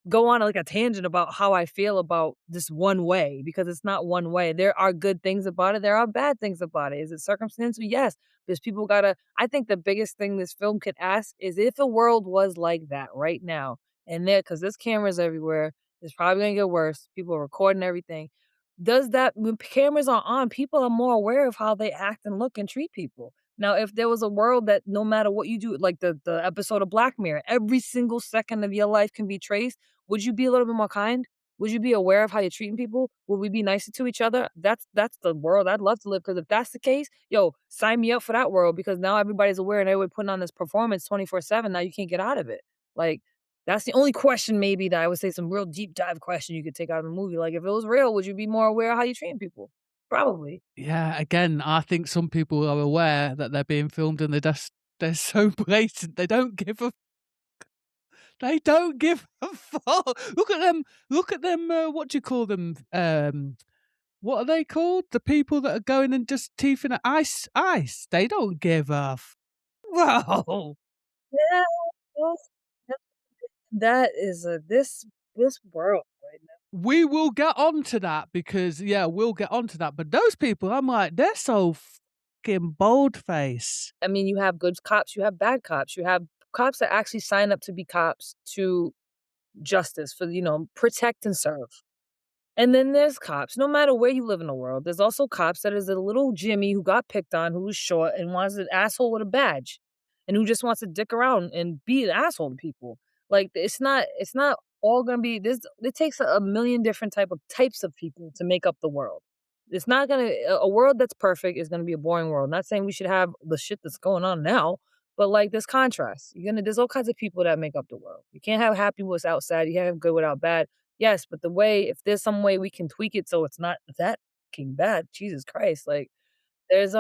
[SPEAKER 1] go on, like, a tangent about how I feel about this one way, because it's not one way. There are good things about it, there are bad things about it. Is it circumstantial? Yes, because people gotta I think the biggest thing this film could ask is if a world was like that right now, and there, because there's cameras everywhere, it's probably gonna get worse, people are recording everything. Does that when cameras are on, people are more aware of how they act and look and treat people. Now, if there was a world that no matter what you do, like the episode of Black Mirror, every single second of your life can be traced, would you be a little bit more kind? Would you be aware of how you're treating people? Would we be nicer to each other? That's the world I'd love to live. Because if that's the case, yo, sign me up for that world because now everybody's aware and everybody putting on this performance 24/7. Now you can't get out of it. Like, that's the only question maybe that I would say some real deep dive question you could take out of the movie. Like, if it was real, would you be more aware of how you treating people? Probably.
[SPEAKER 2] Yeah, again, I think some people are aware that they're being filmed and they're so blatant, they don't give a fuck. Look at them, what do you call them? What are they called? The people that are going and just teething at ice. They don't give a
[SPEAKER 1] Wow. Yeah, that's that is a this world right now.
[SPEAKER 2] We will get onto that because yeah, we'll get onto that. But those people, I'm like, they're so fucking bold face.
[SPEAKER 1] I mean, you have good cops, you have bad cops, you have cops that actually sign up to be cops to justice for, protect and serve. And then there's cops, no matter where you live in the world, there's also cops that is a little Jimmy who got picked on, who was short and wants an asshole with a badge, and who just wants to dick around and be an asshole to people. Like, it's not all gonna be this it takes a million different types of people to make up the world. It's not gonna a world that's perfect is gonna be a boring world. Not saying we should have the shit that's going on now, but, like, there's contrast. There's all kinds of people that make up the world. You can't have happy what's outside, you can't have good without bad. Yes, but if there's some way we can tweak it so it's not that fucking bad, Jesus Christ, like, there's,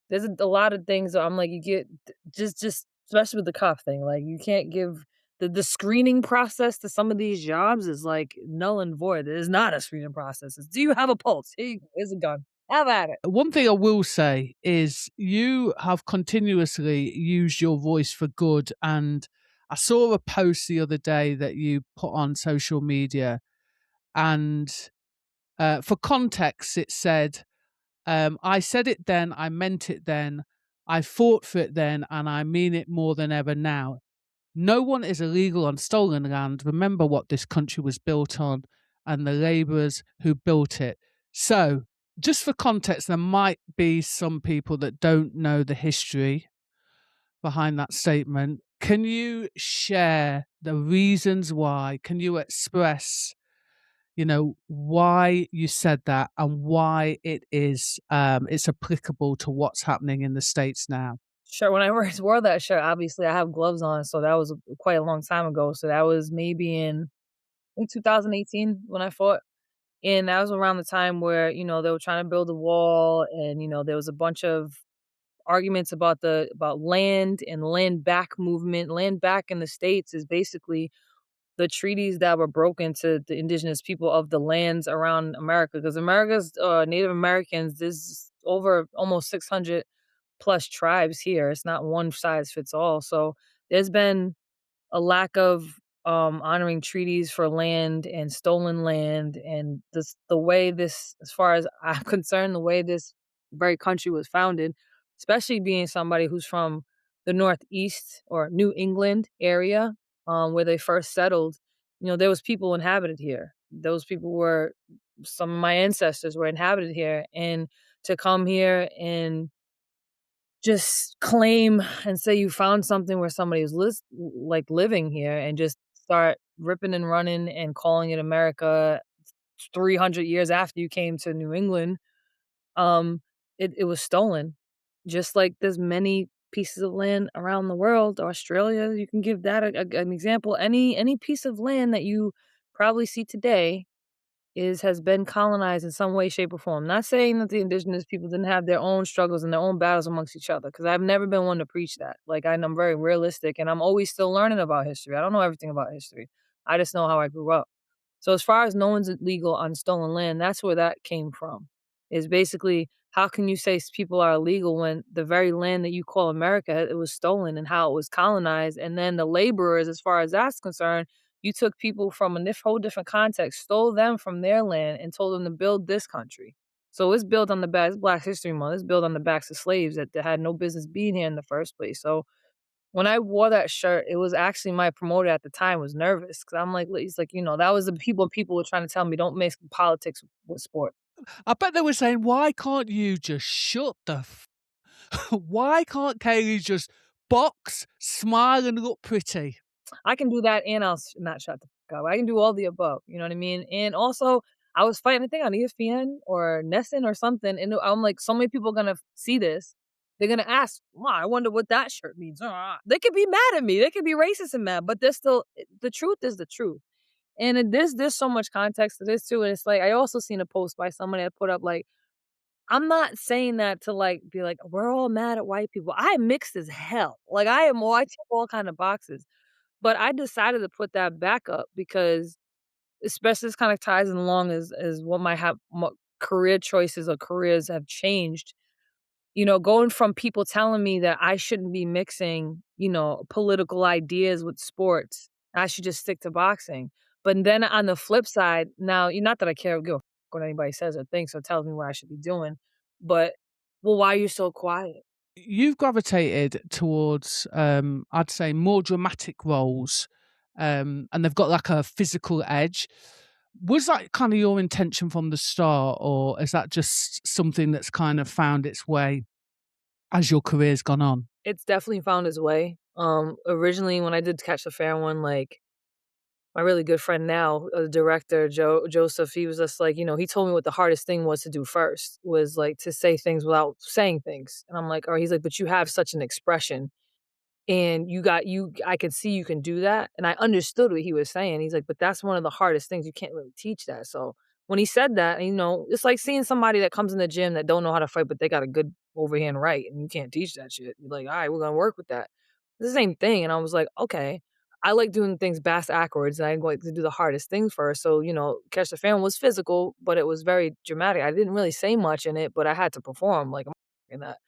[SPEAKER 1] there's a lot of things that I'm like, you get just especially with the cop thing, like, you can't give the screening process to some of these jobs is, like, null and void. It is not a screening process. It's, "Do you have a pulse? Here you go. Here's a gun. Have at it."
[SPEAKER 2] One thing I will say is you have continuously used your voice for good. And I saw a post the other day that you put on social media. And for context, it said, I said it then, I meant it then, I fought for it then, and I mean it more than ever now. No one is illegal on stolen land. Remember what this country was built on and the labourers who built it. So, just for context, there might be some people that don't know the history behind that statement. Can you share the reasons why? Can you express, why you said that and why it's applicable to what's happening in the States now?
[SPEAKER 1] Sure, when I first wore that shirt, obviously, I have gloves on, so that was quite a long time ago, so that was maybe in 2018 when I fought. And that was around the time where, they were trying to build a wall and, there was a bunch of arguments about land and land back movement. Land back in the States is basically the treaties that were broken to the indigenous people of the lands around America. Because America's Native Americans, there's over almost 600 plus tribes here. It's not one size fits all. So there's been a lack of honoring treaties for land and stolen land, and the way this, as far as I'm concerned, the way this very country was founded, especially being somebody who's from the Northeast or New England area, where they first settled. There was people inhabited here. Those people were, some of my ancestors were inhabited here, and to come here and just claim and say you found something where somebody was like living here, and just start ripping and running and calling it America 300 years after you came to New England. um it was stolen, just like there's many pieces of land around the world. Australia, you can give that an example. Any piece of land that you probably see today has been colonized in some way, shape, or form. Not saying that the indigenous people didn't have their own struggles and their own battles amongst each other, because I've never been one to preach that. Like, I'm very realistic, and I'm always still learning about history. I don't know everything about history. I just know how I grew up. So as far as no one's illegal on stolen land, that's where that came from. Is basically, how can you say people are illegal when the very land that you call America, it was stolen, and how it was colonized, and then the laborers, as far as that's concerned, you took people from a whole different context, stole them from their land, and told them to build this country. So it's built on the backs, Black History Month. It's built on the backs of slaves that had no business being here in the first place. So when I wore that shirt, it was actually, my promoter at the time was nervous, because I'm like, he's like, that was the people were trying to tell me, don't mix politics with sport.
[SPEAKER 2] I bet they were saying, "Why can't you just shut the why can't Kaylee just box, smile, and look pretty?"
[SPEAKER 1] I can do that, and I'll not shut the fuck up. I can do all the above, you know what I mean? And also, I was fighting, I think, on ESPN or Nesson or something, and I'm like, so many people are gonna see this. They're gonna ask, "Wow, I wonder what that shirt means." They could be mad at me. They could be racist and mad, but they're still, the truth is the truth. And there's so much context to this too. And it's like, I also seen a post by somebody that put up like, I'm not saying that to like be like, we're all mad at white people. I am mixed as hell. Like, I check all kind of boxes. But I decided to put that back up because, especially, this kind of ties in along as what my career choices or careers have changed. Going from people telling me that I shouldn't be mixing, political ideas with sports. I should just stick to boxing. But then on the flip side, now, not that I give a fuck what anybody says or thinks or tells me what I should be doing, but, well, why are you so quiet?
[SPEAKER 2] You've gravitated towards, I'd say, more dramatic roles, and they've got like a physical edge. Was that kind of your intention from the start, or is that just something that's kind of found its way as your career's gone on?
[SPEAKER 1] It's definitely found its way. Originally, when I did Catch the Fair one, like, my really good friend now, director Joseph, he was just like, he told me what the hardest thing was to do first, was like to say things without saying things. And I'm like, oh, he's like, but you have such an expression, and I could see you can do that. And I understood what he was saying. He's like, but that's one of the hardest things. You can't really teach that. So when he said that, it's like seeing somebody that comes in the gym that don't know how to fight, but they got a good overhand right, and you can't teach that shit. You're like, all right, we're gonna work with that. It's the same thing. And I was like, okay. I like doing things bass backwards, and I like to do the hardest thing first. So, Catch the Fan was physical, but it was very dramatic. I didn't really say much in it, but I had to perform like in that.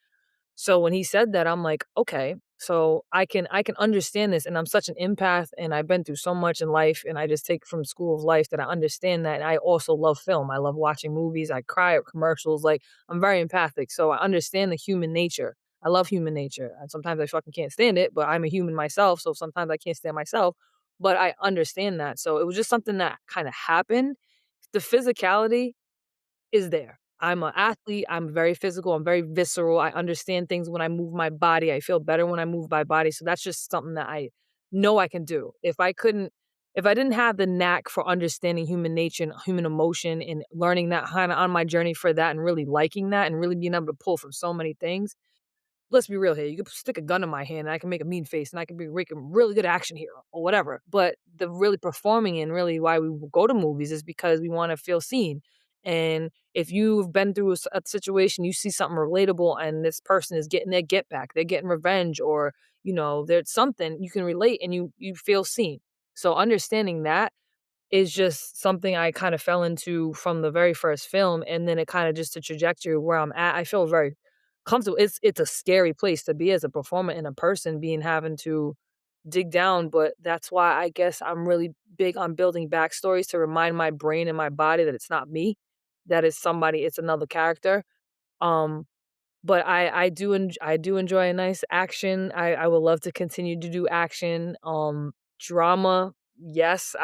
[SPEAKER 1] So when he said that, I'm like, okay, so I can understand this, and I'm such an empath, and I've been through so much in life, and I just take from School of Life that I understand that. And I also love film. I love watching movies. I cry at commercials. Like, I'm very empathic, so I understand the human nature. I love human nature. And sometimes I fucking can't stand it, but I'm a human myself, so sometimes I can't stand myself. But I understand that. So it was just something that kind of happened. The physicality is there. I'm an athlete, I'm very physical, I'm very visceral, I understand things when I move my body, I feel better when I move my body, so that's just something that I know I can do. If I didn't have the knack for understanding human nature and human emotion and learning that kinda on my journey for that and really liking that and really being able to pull from so many things, let's be real here. You could stick a gun in my hand and I can make a mean face and I can be making really good action hero or whatever. But the really performing and really why we go to movies is because we want to feel seen. And if you've been through a situation, you see something relatable, and this person is getting their get back, they're getting revenge, or there's something you can relate, and you feel seen. So understanding that is just something I kind of fell into from the very first film, and then it kind of just the trajectory where I'm at. I feel very comfortable. It's a scary place to be as a performer and a person being having to dig down, but that's why I guess I'm really big on building backstories to remind my brain and my body that it's not me, that it's somebody, it's another character. Um, but I do enjoy a nice action. I would love to continue to do action. Drama, yes,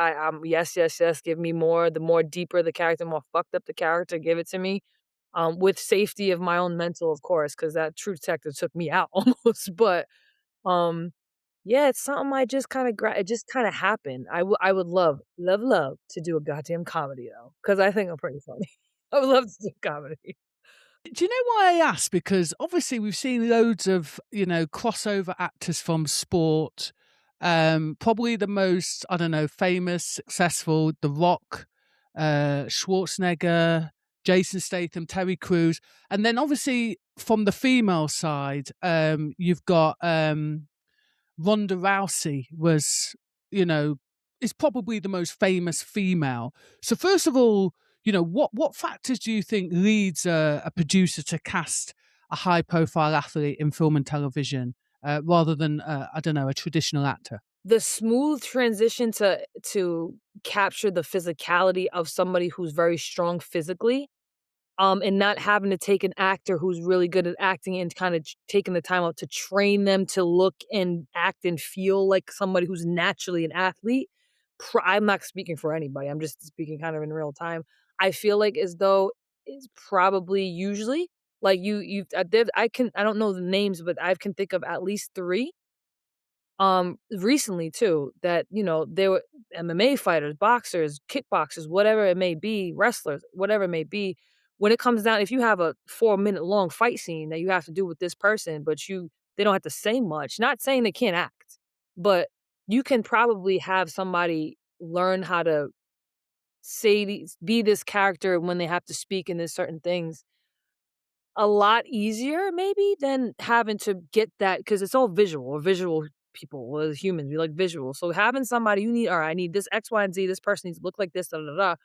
[SPEAKER 1] yes, yes, yes. Give me more. The more deeper the character, more fucked up the character, give it to me. With safety of my own mental, of course, because that True Detective took me out almost. But um, yeah, it's something I just kinda it just kinda happened. I would love, love, love to do a goddamn comedy though, because I think I'm pretty funny. I would love to do comedy.
[SPEAKER 2] Do you know why I ask? Because obviously we've seen loads of, crossover actors from sport. Probably the most, I don't know, famous, successful, The Rock, Schwarzenegger, Jason Statham, Terry Crews. And then obviously from the female side, you've got Ronda Rousey was, you know, is probably the most famous female. So first of all, what factors do you think leads a producer to cast a high profile athlete in film and television rather than I don't know, a traditional actor?
[SPEAKER 1] The smooth transition to capture the physicality of somebody who's very strong physically, and not having to take an actor who's really good at acting and kinda taking the time out to train them to look and act and feel like somebody who's naturally an athlete. I'm not speaking for anybody, I'm just speaking kind of in real time. I feel like as though it's probably usually, like, I don't know the names, but I can think of at least 3 recently too, that, they were MMA fighters, boxers, kickboxers, whatever it may be, wrestlers, whatever it may be. When it comes down, if you have a 4-minute long fight scene that you have to do with this person, but they don't have to say much, not saying they can't act, but you can probably have somebody learn how to be this character when they have to speak in this certain things a lot easier maybe than having to get that, because it's all visual. Or visual people, well, as humans, we like visual. So having somebody you need, all right, I need this X, Y, and Z. This person needs to look like this, da da da.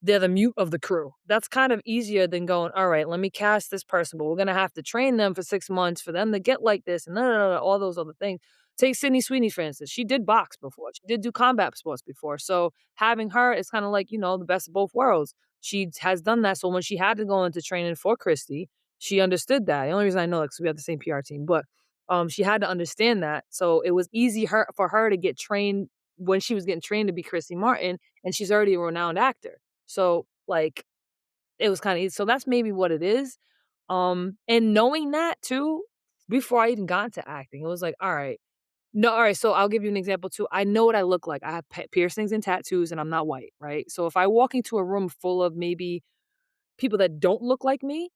[SPEAKER 1] They're the mute of the crew. That's kind of easier than going, all right, let me cast this person, but we're gonna have to train them for 6 months for them to get like this and all those other things. Take Sydney Sweeney, for instance. She did box before. She did do combat sports before. So having her is kind of like, the best of both worlds. She has done that. So when she had to go into training for Christy, she understood that. The only reason I know that because we have the same PR team, but she had to understand that. So it was easy for her to get trained when she was getting trained to be Christy Martin, and she's already a renowned actor. So, like, it was kinda easy. So that's maybe what it is. And knowing that too, before I even got into acting, it was like, "Alright." No, alright, so I'll give you an example too. I know what I look like. I have piercings and tattoos, and I'm not white, right? So if I walk into a room full of maybe people that don't look like me,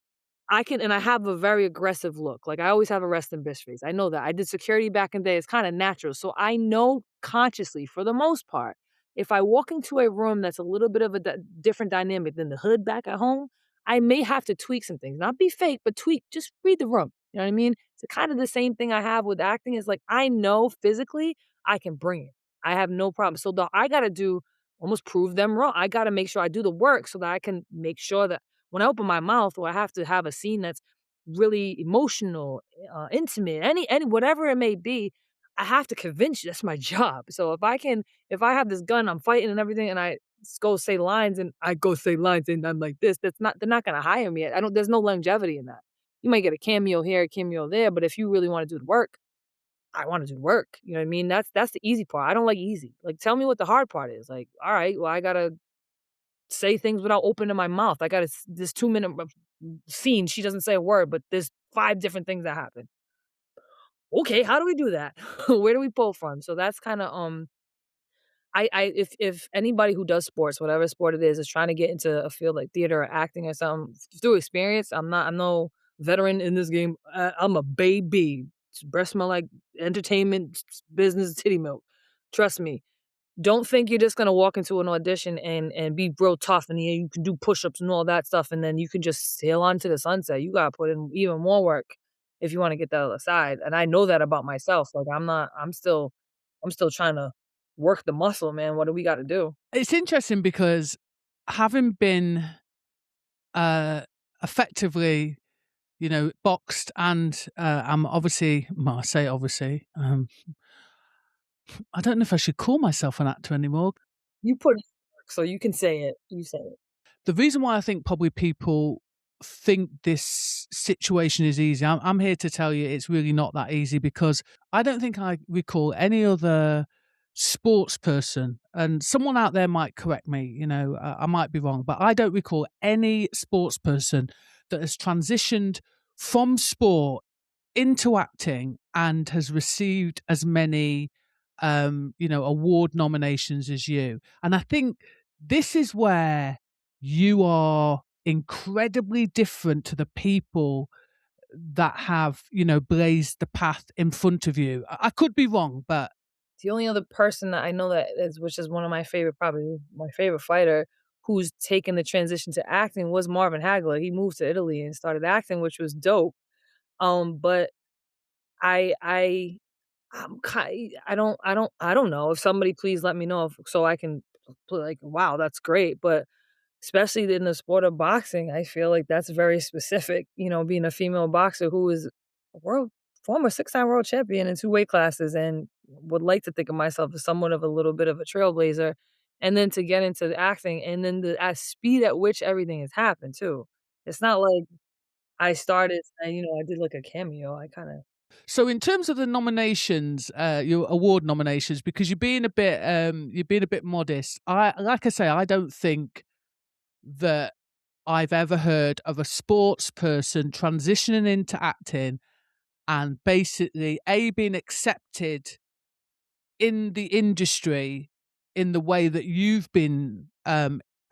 [SPEAKER 1] and I have a very aggressive look. Like, I always have a resting bitch face. I know that. I did security back in the day. It's kinda natural. So I know consciously, for the most part, if I walk into a room that's a little bit of a different dynamic than the hood back at home, I may have to tweak some things. Not be fake, but tweak. Just read the room. You know what I mean? It's kind of the same thing I have with acting is like, I know physically I can bring it. I have no problem. So I gotta do almost prove them wrong. I gotta make sure I do the work so that I can make sure that when I open my mouth or I have to have a scene that's really emotional, intimate, any whatever it may be, I have to convince you that's my job. So if I have this gun, I'm fighting and everything, and go say lines and I go say lines and I'm like this, they're not gonna hire me. There's no longevity in that. You might get a cameo here, a cameo there, but if you really want to do the work, I want to do the work. You know what I mean? That's the easy part. I don't like easy. Like, tell me what the hard part is. Like, all right, well, I gotta say things without opening my mouth. I got this 2-minute scene. She doesn't say a word, but there's 5 different things that happen. Okay, how do we do that? Where do we pull from? So that's kind of I if anybody who does sports, whatever sport it is trying to get into a field like theater or acting or something through experience. I'm no veteran in this game. I'm a baby. Breast smell like entertainment business titty milk. Trust me. Don't think you're just gonna walk into an audition and be real tough and yeah, you can do push-ups and all that stuff, and then you can just sail on to the sunset. You gotta put in even more work if you wanna get that other side, and I know that about myself. Like, I'm still trying to work the muscle, man. What do we gotta do?
[SPEAKER 2] It's interesting because having been, uh, effectively, boxed and, I'm obviously well, I say obviously, I don't know if I should call myself an actor anymore.
[SPEAKER 1] You put in work, so you can say it. You say it.
[SPEAKER 2] The reason why I think probably people think this situation is easy, I'm here to tell you it's really not that easy because I don't think I recall any other sports person, and someone out there might correct me, I might be wrong, but I don't recall any sports person that has transitioned from sport into acting and has received as many award nominations as you. And I think this is where you are incredibly different to the people that have, blazed the path in front of you. I could be wrong, but
[SPEAKER 1] The only other person that I know that is which is one of my favorite probably my favorite fighter, who's taken the transition to acting was Marvin Hagler. He moved to Italy and started acting, which was dope. But I I don't know. If somebody please let me know if so I can like, wow, that's great. But especially in the sport of boxing, I feel like that's very specific, being a female boxer who is a world former six-time world champion in 2 weight classes and would like to think of myself as somewhat of a little bit of a trailblazer, and then to get into the acting and then the at speed at which everything has happened too. It's not like I started and, I did like a cameo. I kinda
[SPEAKER 2] so in terms of the nominations, your award nominations, because you're being a bit modest. Like I say, I don't think that I've ever heard of a sports person transitioning into acting and basically being accepted in the industry in the way that you've been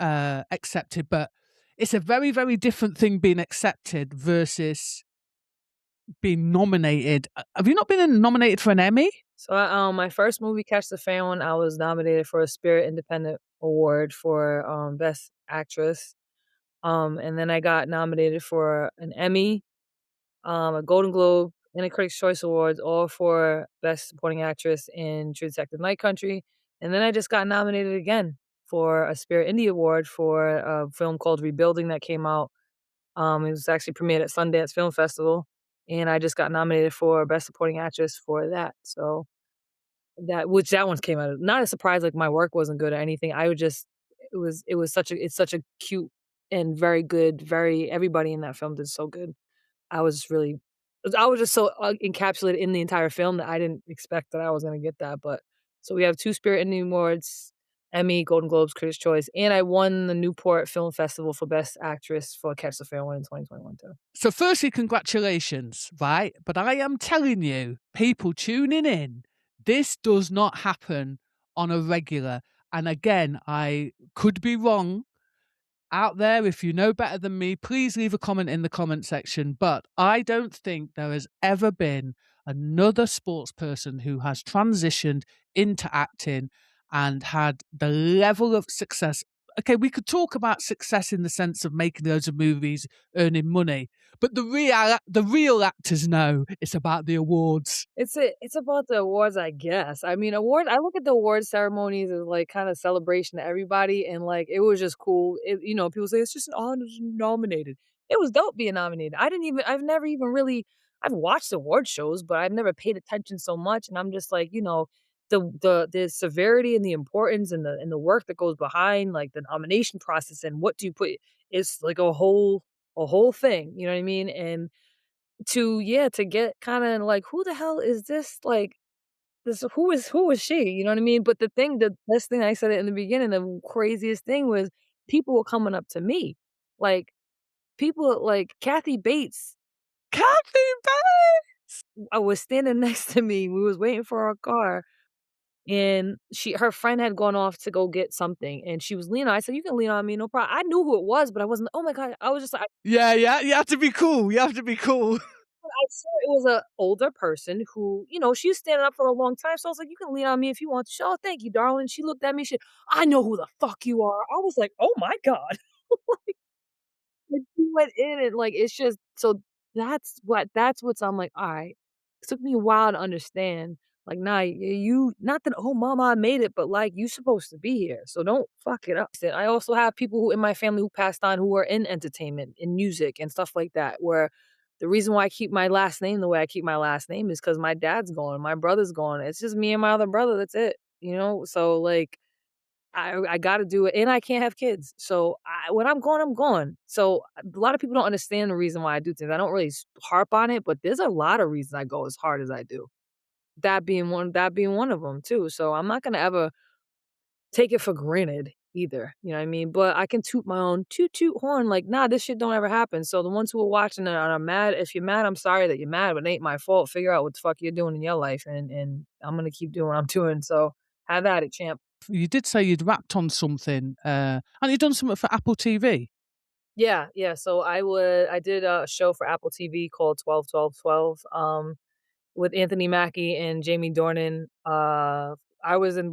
[SPEAKER 2] accepted, but it's a very, very different thing being accepted versus being nominated. Have you not been nominated for an Emmy?
[SPEAKER 1] So, my first movie, Catch the Fair One, I was nominated for a Spirit Independent Award for, Best Actress, and then I got nominated for an Emmy, a Golden Globe, and a Critics' Choice Awards, all for Best Supporting Actress in True Detective: Night Country, and then I just got nominated again for a Spirit Indie Award for a film called Rebuilding that came out. It was actually premiered at Sundance Film Festival, and I just got nominated for Best Supporting Actress for that, so that one came out of not a surprise, like, my work wasn't good or anything, I would just it was such a it's such a cute and very good, very everybody in that film did so good. I was just really I was just so, encapsulated in the entire film that I didn't expect that I was gonna get that, but so we have 2 Spirit Indie Awards, Emmy, Golden Globes, Critics' Choice, and I won the Newport Film Festival for Best Actress for Catch the Fair One in 2021 too.
[SPEAKER 2] So, firstly, congratulations, right? But I am telling you, people tuning in, this does not happen on a regular. And again, I could be wrong. Out there, if you know better than me, please leave a comment in the comment section. But I don't think there has ever been another sports person who has transitioned into acting and had the level of success. Okay, we could talk about success in the sense of making loads of movies, earning money, but the real actors know it's about the awards.
[SPEAKER 1] It's about the awards, I guess. I mean, I look at the award ceremonies as, like, kinda celebration to everybody, and, like, it was just cool. People say, "It's just an honor to be nominated." It was dope being nominated. I've never even really I've watched award shows, but I've never paid attention so much, and I'm just like, the severity and the importance and the work that goes behind, like, the nomination process and what do you put it's like a whole thing, you know what I mean? And to get kinda like, "Who the hell is this?" Like, this who is she? You know what I mean? But the best thing I said it in the beginning, the craziest thing was people were coming up to me. Like, people like Kathy Bates,
[SPEAKER 2] Kathy
[SPEAKER 1] was standing next to me. We was waiting for our car, and her friend had gone off to go get something, and she was leaning on I said, "You can lean on me, no problem." I knew who it was, but I wasn't oh my god, I was just like
[SPEAKER 2] Yeah, yeah, you have to be cool. You have to be cool.
[SPEAKER 1] I saw it was a older person who, she was standing up for a long time, so I was like, "You can lean on me if you want to." She, "Oh, thank you, darling." She looked at me, "I know who the fuck you are." I was like, "Oh my god." Like, he went in and, like, it's just so that's what's I'm like, "Alright." It took me a while to understand, like, "Nah, you not that, oh, mama, I made it, but, like, you supposed to be here, so don't fuck it up." I also have people who in my family who passed on who are in entertainment, in music, and stuff like that, where the reason why I keep my last name the way I keep my last name is because my dad's gone, my brother's gone, it's just me and my other brother, that's it, you know? So, like, I gotta do it, and I can't have kids. So when I'm gone, I'm gone. So a lot of people don't understand the reason why I do things. I don't really harp on it, but there's a lot of reasons I go as hard as I do. That being one of them too. So I'm not gonna ever take it for granted either. You know what I mean? But I can toot my own toot toot horn like, nah, this shit don't ever happen. So the ones who are watching and are mad, if you're mad, I'm sorry that you're mad, but it ain't my fault. Figure out what the fuck you're doing in your life, and I'm gonna keep doing what I'm doing. So have at it, champ.
[SPEAKER 2] You did say you'd rapped on something, and you'd done something for Apple TV.
[SPEAKER 1] Yeah, yeah, so I did a show for Apple TV called 12-12-12, with Anthony Mackie and Jamie Dornan. I was in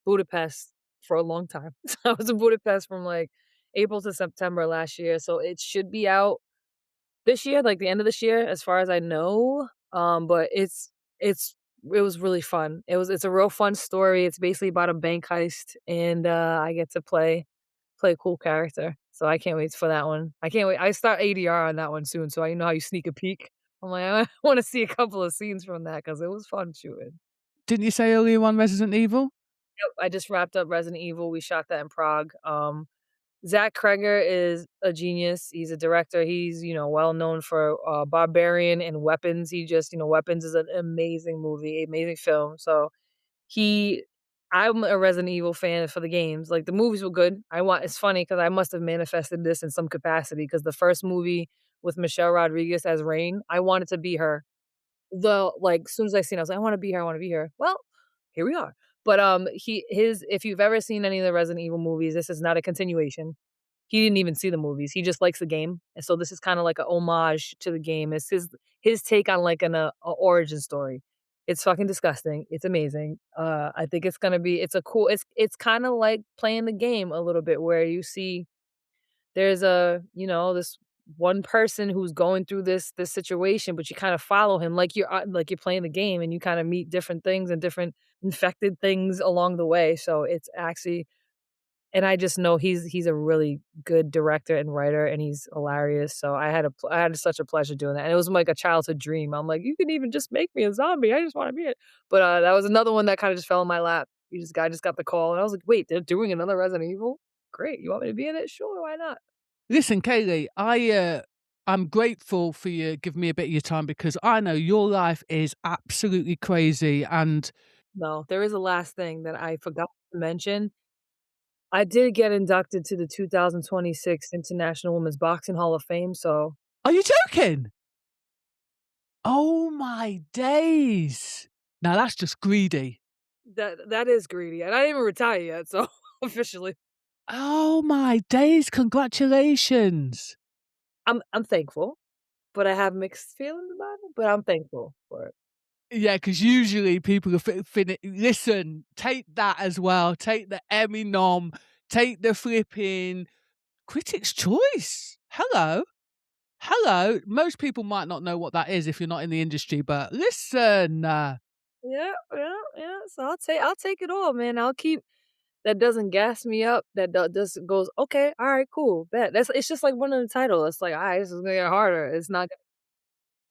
[SPEAKER 1] Budapest for a long time. I was in Budapest from, like, April to September last year, so it should be out this year, like, the end of this year, as far as I know, but it was really fun. It's a real fun story. It's basically about a bank heist, and, I get to play a cool character, so I can't wait for that one. I can't wait. I start ADR on that one soon, so I know how you sneak a peek. I'm like, I wanna see a couple of scenes from that because it was fun shooting.
[SPEAKER 2] Didn't you say earlier on Resident Evil?
[SPEAKER 1] Yep, I just wrapped up Resident Evil. We shot that in Prague. Zach Kreger is a genius. He's a director. He's, well known for, Barbarian and Weapons. Weapons is an amazing movie, amazing film. So he I'm a Resident Evil fan for the games, like, the movies were good. It's funny because I must have manifested this in some capacity because the first movie with Michelle Rodriguez as Rain, I wanted to be her. As soon as I seen it, I was like, "I wanna be her, I wanna be her." Well, here we are. But, if you've ever seen any of the Resident Evil movies, this is not a continuation. He didn't even see the movies, he just likes the game, and so this is kinda like a homage to the game. It's his take on, like, a origin story. It's fucking disgusting, it's amazing. I think it's kinda like playing the game a little bit where you see there's this one person who's going through this situation, but you kinda follow him like you're playing the game, and you kinda meet different things and different infected things along the way, so it's actually and I just know he's a really good director and writer, and he's hilarious, so I had such a pleasure doing that, and it was like a childhood dream. I'm like, "You can even just make me a zombie, I just wanna be it." But, that was another one that kinda just fell in my lap. I just got the call, and I was like, "Wait, they're doing another Resident Evil? Great, you want me to be in it? Sure, why not?"
[SPEAKER 2] Listen, Kaylee, I'm grateful for you giving me a bit of your time because I know your life is absolutely crazy, and
[SPEAKER 1] No, there is a last thing that I forgot to mention. I did get inducted to the 2026 International Women's Boxing Hall of Fame, so
[SPEAKER 2] are you joking? Oh my days. Now that's just greedy.
[SPEAKER 1] that is greedy, and I didn't even retire yet, so officially.
[SPEAKER 2] Oh my days, congratulations.
[SPEAKER 1] I'm thankful, but I have mixed feelings about it, but I'm thankful for it.
[SPEAKER 2] Yeah, because usually people are listen, take that as well, take the Emmy nom, take the flipping Critics' Choice. Hello. Hello. Most people might not know what that is if you're not in the industry, but listen,
[SPEAKER 1] Yeah, yeah, yeah, so I'll take it all, man. I'll keep that doesn't gas me up, that just goes, "Okay, alright, cool, bet." It's just like winning a title. It's like, "Alright, this is gonna get harder." It's not gonna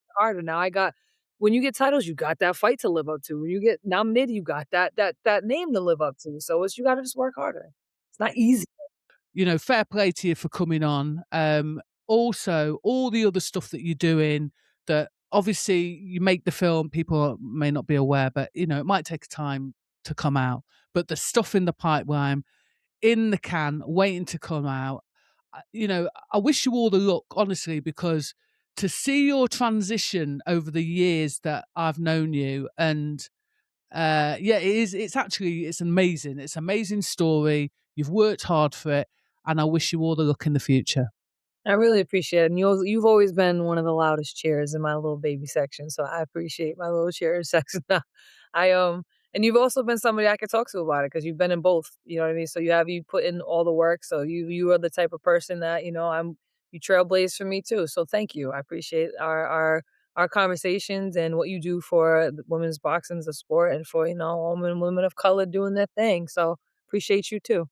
[SPEAKER 1] get harder now. I got when you get titles, you got that fight to live up to. When you get nominated, you got that name to live up to. So you gotta just work harder. It's not easy.
[SPEAKER 2] fair play to you for coming on. Also, all the other stuff that you're doing that obviously you make the film, people may not be aware, but it might take time to come out. But the stuff in the pipeline, in the can, waiting to come out. I wish you all the luck, honestly, because to see your transition over the years that I've known you, and yeah, it's amazing. It's an amazing story. You've worked hard for it, and I wish you all the luck in the future.
[SPEAKER 1] I really appreciate it, and you've always been one of the loudest cheers in my little baby section, so I appreciate my little cheer section. I, and you've also been somebody I could talk to about it because 'cause you've been in both, you know what I mean? So you put in all the work, so you are the type of person that, you trailblaze for me too, so thank you. I appreciate our conversations and what you do for the women's boxing as a sport and for, all women of color doing their thing, so appreciate you too.